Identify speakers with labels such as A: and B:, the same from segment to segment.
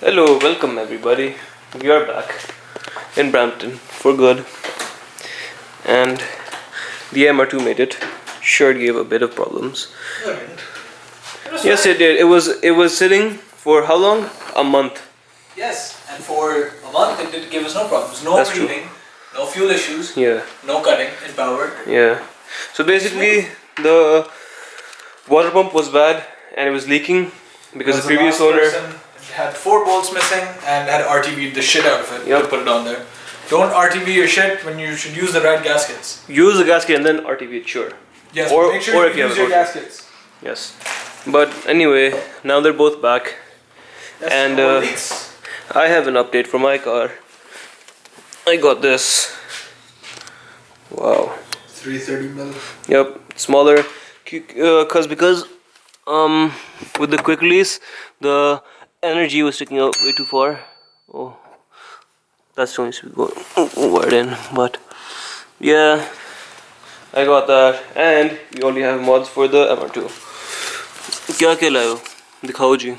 A: Hello, welcome everybody. We are back in Brampton for good, and the MR2 made it. Sure, gave a bit of problems.
B: No, it didn't.
A: Yes, it did. It was sitting for how long? A month.
B: Yes, and for a month it did give us no problems. No
A: That's true.
B: reading, no fuel issues,
A: Yeah.
B: no cutting in power.
A: Yeah. So basically, the water pump was bad and it was leaking because the previous owner.
B: Had 4 bolts missing and had RTV'd the shit out of it
A: Yep.
B: to put it on there. Don't RTV your shit when you should use the right gaskets.
A: Use the gasket and then RTV it, sure.
B: Yes,
A: Or-
B: make sure
A: or
B: you
A: if you have
B: use
A: a
B: your
A: motor.
B: gaskets.
A: Yes. But anyway, now they're both back.
B: Yes,
A: And,
B: no leaks.
A: I have an update for my car. I got this. Wow.
B: 330 mil.
A: Yep, smaller. Because with the quick release, the energy was sticking out way too far. Oh, that's going to be going wide in. But yeah, I got that, and we only have mods for the MR2. क्या क्या लायो? दिखाओ जी.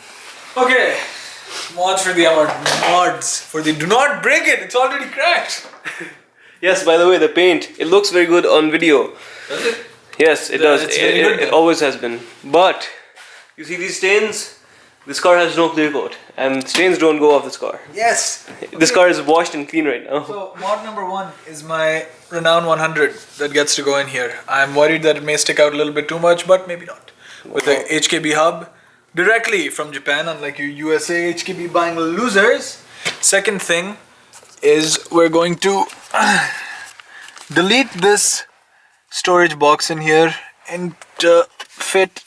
B: Okay, mods for the mods for the do not break it. It's already cracked.
A: Yes, by the way, the paint, it looks very good on video.
B: Does it?
A: Yes, it does.
B: It's very good
A: It
B: then.
A: always has been. But you see these stains? This car has no clear coat, and stains don't go off this car.
B: Yes.
A: This car is washed and clean right now.
B: So mod number 1 is my Renown 100 that gets to go in here. I'm worried that it may stick out a little bit too much, but maybe not. With the HKB hub directly from Japan, unlike you USA HKB buying losers. Second thing is we're going to delete this storage box in here and fit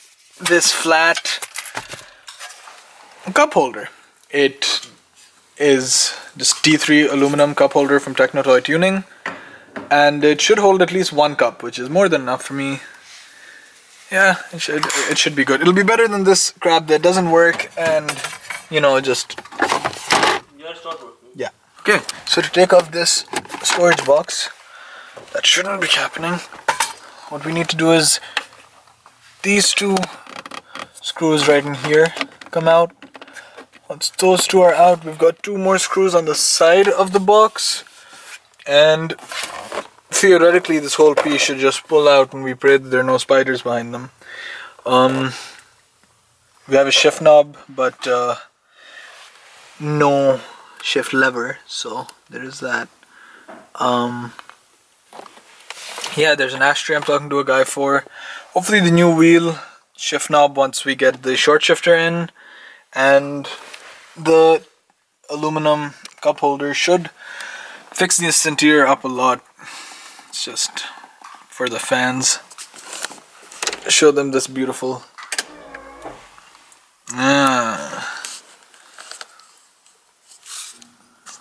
B: this flat cup holder. It is just T3 aluminum cup holder from TechnoToyTuning, and it should hold at least 1 cup, which is more than enough for me. Yeah, it should be good. It'll be better than this crap that doesn't work and just yeah. Okay, so to take off this storage box, that shouldn't be happening. What we need to do is these 2 screws right in here come out. Once those 2 are out, we've got 2 more screws on the side of the box, and theoretically this whole piece should just pull out, and we pray that there are no spiders behind them. We have a shift knob, but no shift lever, so there is that. Yeah, there's an ashtray I'm talking to a guy for. Hopefully the new wheel shift knob once we get the short shifter in, and the aluminum cup holder should fix this interior up a lot. It's just for the fans. Show them this beautiful.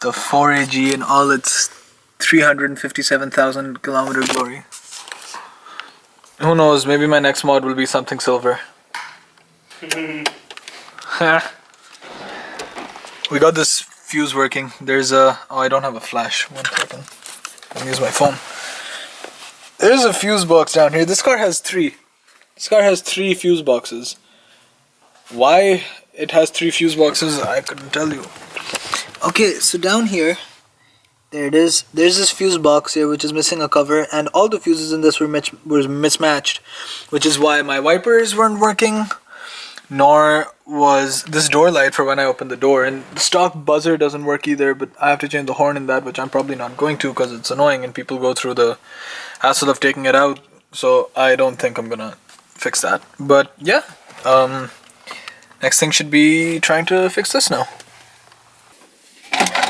B: The 4AG in all its 357,000 kilometer glory. Who knows, maybe my next mod will be something silver. We got this fuse working. There's a... oh, I don't have a flash. 1 second. Let me use my phone. There's a fuse box down here. This car has 3. This car has 3 fuse boxes. Why it has 3 fuse boxes, I couldn't tell you. Okay, so down here, there it is. There's this fuse box here which is missing a cover, and all the fuses in this were mismatched, which is why my wipers weren't working, nor was this door light for when I open the door, and the stock buzzer doesn't work either, but I have to change the horn in that, which I'm probably not going to because it's annoying and people go through the hassle of taking it out, so I don't think I'm gonna fix that. But yeah, next thing should be trying to fix this now.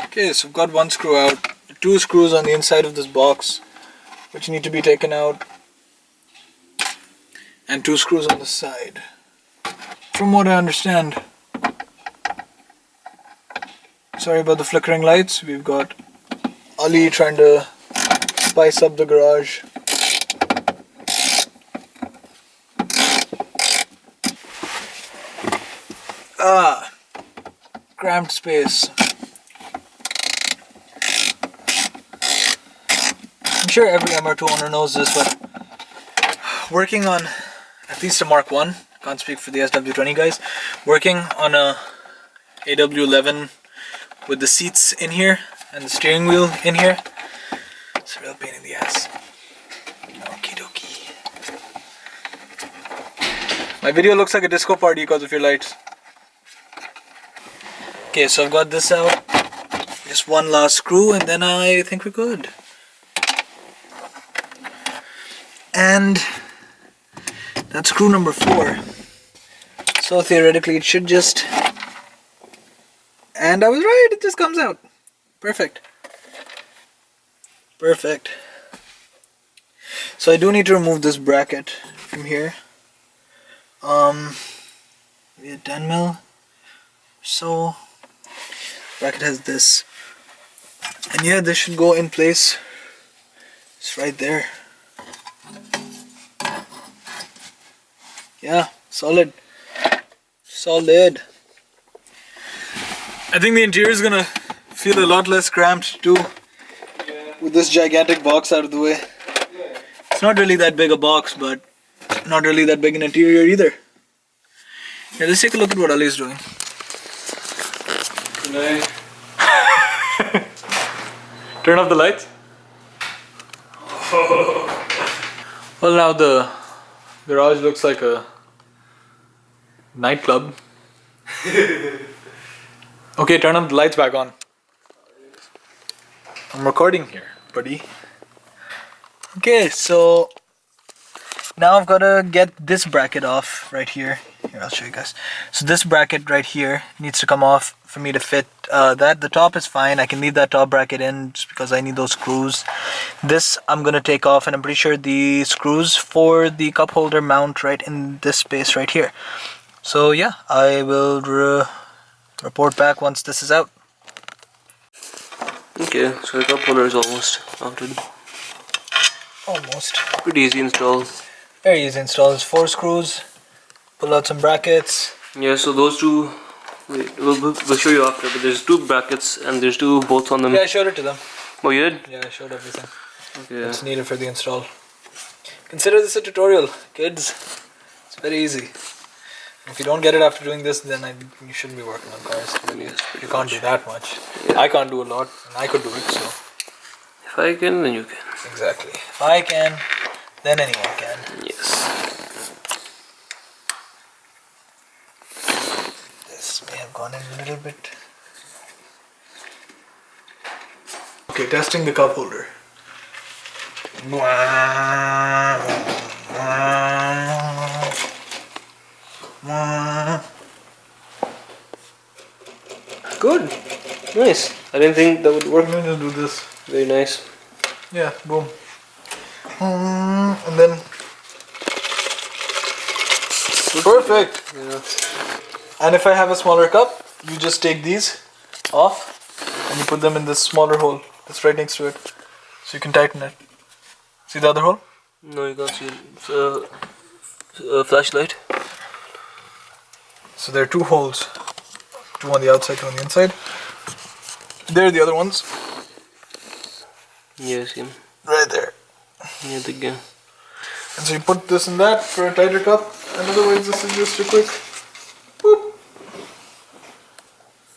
B: Okay, so I've got 1 screw out, 2 screws on the inside of this box which need to be taken out, and 2 screws on the side. From what I understand, sorry about the flickering lights, we've got Ali trying to spice up the garage. Cramped space. I'm sure every MR2 owner knows this, but working on at least a Mark 1, can't speak for the AW20 guys, working on a AW11 with the seats in here and the steering wheel in here. It's a real pain in the ass. Okie dokie. My video looks like a disco party because of your lights. Okay, so I've got this out. Just one last screw and then I think we're good. And that's screw number 4. So theoretically it should just... And I was right, it just comes out. Perfect. Perfect. So I do need to remove this bracket from here. Maybe a 10 mil. So bracket has this. And yeah, this should go in place. It's right there. Yeah, solid. Solid. I think the interior is gonna feel a lot less cramped too. Yeah. With this gigantic box out of the way. Yeah. It's not really that big a box, but not really that big an interior either. Yeah, let's take a look at what Ali's doing.
C: Can I turn off the lights? Well, now the garage looks like a nightclub. Okay, turn on the lights back on. I'm recording here, buddy.
B: Okay, so now I've got to get this bracket off right here. Here, I'll show you guys. So this bracket right here needs to come off for me to fit that. The top is fine. I can leave that top bracket in just because I need those screws. This I'm going to take off, and I'm pretty sure the screws for the cup holder mount right in this space right here. So yeah, I will report back once this is out.
A: Okay, so the cup holder is almost mounted.
B: Almost.
A: Pretty easy install.
B: Very easy install. It's 4 screws. Pull out some brackets.
A: Yeah, so those two, wait, we'll show you after, but there's 2 brackets and there's 2 bolts on them.
B: Yeah, I showed it to them.
A: Oh, you did?
B: Yeah, I showed everything.
A: Okay.
B: That's needed for the install. Consider this a tutorial, kids. It's very easy. If you don't get it after doing this, then you shouldn't be working on cars. Really. You can't do that much.
A: Yeah.
B: I can't do a lot, and I could do it, so.
A: If I can, then you can.
B: Exactly. If I can, then anyone can.
A: Yes.
B: This may have gone in a little bit. Okay, testing the cup holder.
A: Good. Nice. I didn't think that would work.
B: I'm gonna do this.
A: Very nice.
B: Yeah, boom. And then perfect.
A: Yeah.
B: And if I have a smaller cup, you just take these off and you put them in this smaller hole that's right next to it, so you can tighten it. See the other hole?
A: No, you can't see it. It's a flashlight.
B: So there are 2 holes, 2 on the outside, 2 on the inside. There are the other ones.
A: Yes, yeah.
B: Right there.
A: Yeah, the game.
B: And so you put this in that for a tighter cup, and otherwise this is just a quick boop.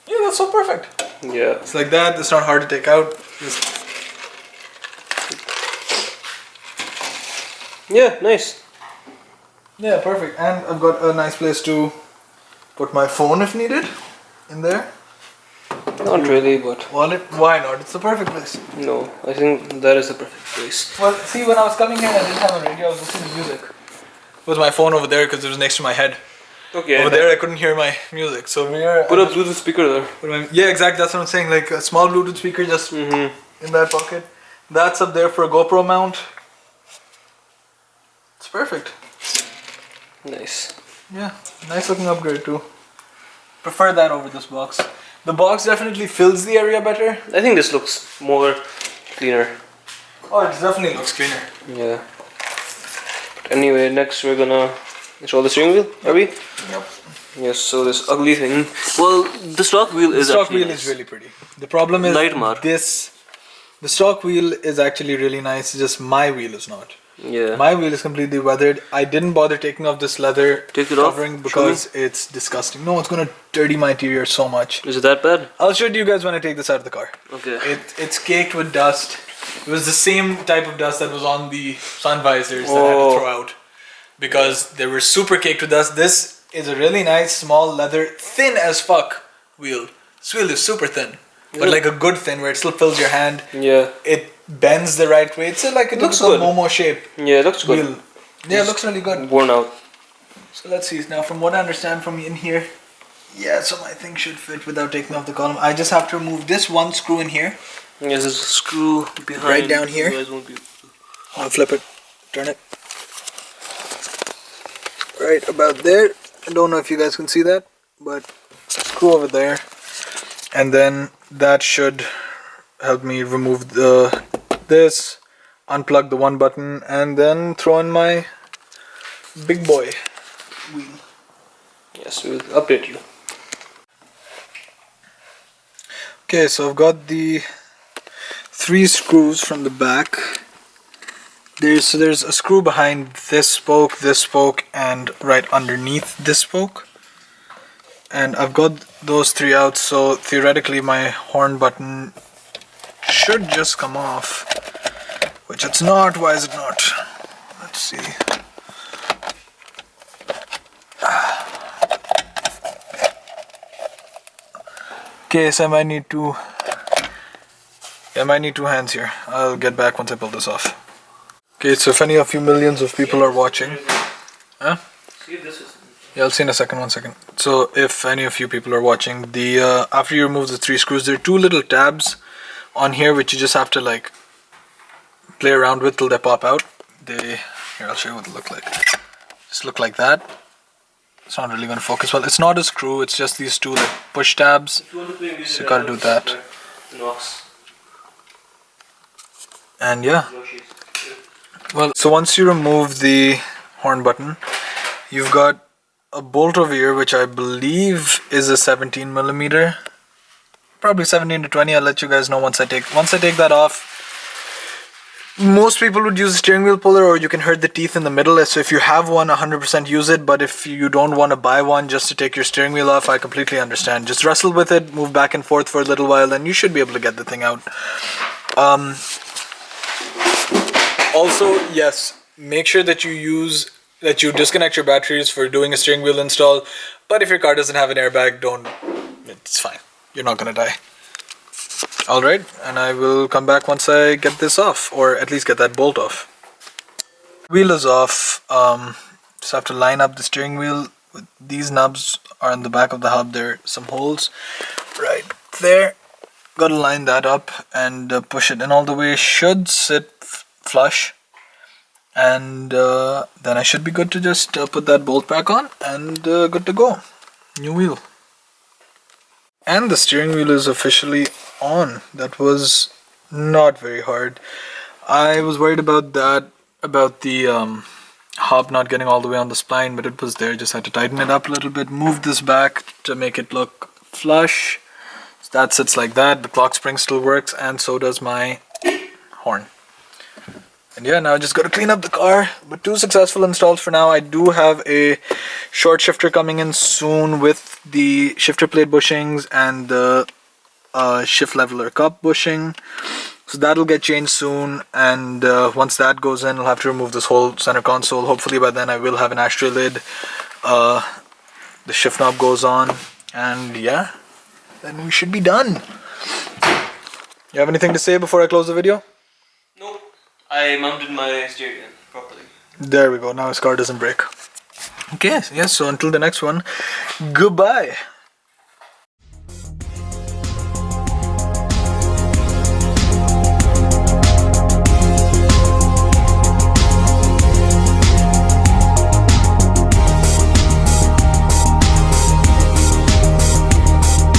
B: Yeah, that's so perfect.
A: Yeah.
B: It's like that, it's not hard to take out. Just
A: Yeah, nice.
B: yeah, perfect. And I've got a nice place to put my phone if needed in there.
A: Not really, but
B: Wallet, why not? It's the perfect place.
A: no, I think that is the perfect place.
B: Well, see, when I was coming here, I didn't have a radio. I was listening to music. It was my phone over there because it was next to my head.
A: Okay.
B: Over there, I couldn't hear my music. So here,
A: Put a Bluetooth speaker there.
B: yeah, exactly. That's what I'm saying. Like a small Bluetooth speaker just in that pocket. That's up there for a GoPro mount. It's perfect.
A: Nice.
B: Yeah, nice looking upgrade too. Prefer that over this box. The box definitely fills the area better.
A: I think this looks more cleaner.
B: Oh, it definitely looks cleaner.
A: Yeah. But anyway, next we're gonna install the steering wheel, are we?
B: Yep.
A: Yes, so this ugly thing. Well, the stock wheel is
B: The stock
A: actually
B: wheel
A: nice.
B: is really pretty. The problem is
A: Light mark.
B: this. The stock wheel is actually really nice. Just my wheel is not.
A: Yeah.
B: My wheel is completely weathered. I didn't bother taking off this leather
A: Take it off.
B: covering
A: Show
B: because it's disgusting. No, it's gonna dirty my interior so much.
A: Is it that bad?
B: I'll show it to you guys when I take this out of the car.
A: Okay.
B: It's caked with dust. It was the same type of dust that was on the sun visors that I had to throw out because they were super caked with dust. This is a really nice small leather, thin as fuck wheel. This wheel is super thin, but like a good thin where it still fills your hand.
A: Yeah.
B: It bends the right way. It's like a
A: Looks
B: typical
A: good.
B: Momo shape
A: Yeah, it looks good.
B: wheel. Yeah, it looks really good.
A: Worn out.
B: So let's see. Now, from what I understand from in here, yeah, so my thing should fit without taking off the column. I just have to remove this one screw in here.
A: Yes, there's a screw behind.
B: Right down here.
A: You guys won't be...
B: I'll flip it, turn it. Right about there. I don't know if you guys can see that, but screw over there. And then that should help me remove this, unplug the one button, and then throw in my big boy wheel.
A: Yes, we'll update you.
B: Okay, so I've got the 3 screws from the back. There's a screw behind this spoke, and right underneath this spoke. And I've got those 3 out, so theoretically my horn button should just come off. Which it's not. Why is it not? Let's see. Okay, so I might need 2 hands here. I'll get back once I pull this off. Okay, so if any of you millions of people are watching, huh?
A: See if this is...
B: Yeah, I'll see in a second. 1 second. So if any of you people are watching, the after you remove the 3 screws, there are 2 little tabs on here which you just have to like play around with till they pop out. Here, I'll show you what they look like. Just look like that. It's not really going to focus well. It's not a screw. It's just these 2 like push tabs. So you gotta do that. And yeah. Well, so once you remove the horn button, you've got a bolt over here, which I believe is a 17mm, probably 17 to 20. I'll let you guys know once I take that off. Most people would use a steering wheel puller, or you can hurt the teeth in the middle. So if you have one, 100% use it. But if you don't want to buy one just to take your steering wheel off, I completely understand. Just wrestle with it, move back and forth for a little while, and you should be able to get the thing out. Also, yes, make sure that you disconnect your batteries for doing a steering wheel install. But if your car doesn't have an airbag, it's fine. You're not gonna die. Alright, and I will come back once I get this off, or at least get that bolt off. Wheel is off. Just have to line up the steering wheel. These knobs are on the back of the hub. There are some holes right there. Gotta line that up and push it in all the way. Should sit flush, and then I should be good to just put that bolt back on, and good to go. New wheel. And the steering wheel is officially on. That was not very hard. I was worried about the hub not getting all the way on the spline, but it was there. Just had to tighten it up a little bit, move this back to make it look flush. So that sits like that. The clock spring still works, and so does my horn. And yeah, now I just got to clean up the car. But 2 successful installs for now. I do have a short shifter coming in soon with the shifter plate bushings and the shift leveler cup bushing. So that'll get changed soon. And once that goes in, I'll have to remove this whole center console. Hopefully by then I will have an ashtray lid. The shift knob goes on. And yeah, then we should be done. You have anything to say before I close the video?
A: Nope. I mounted my steering properly.
B: There we go. Now his car doesn't break. Okay, yes, so until the next one, goodbye.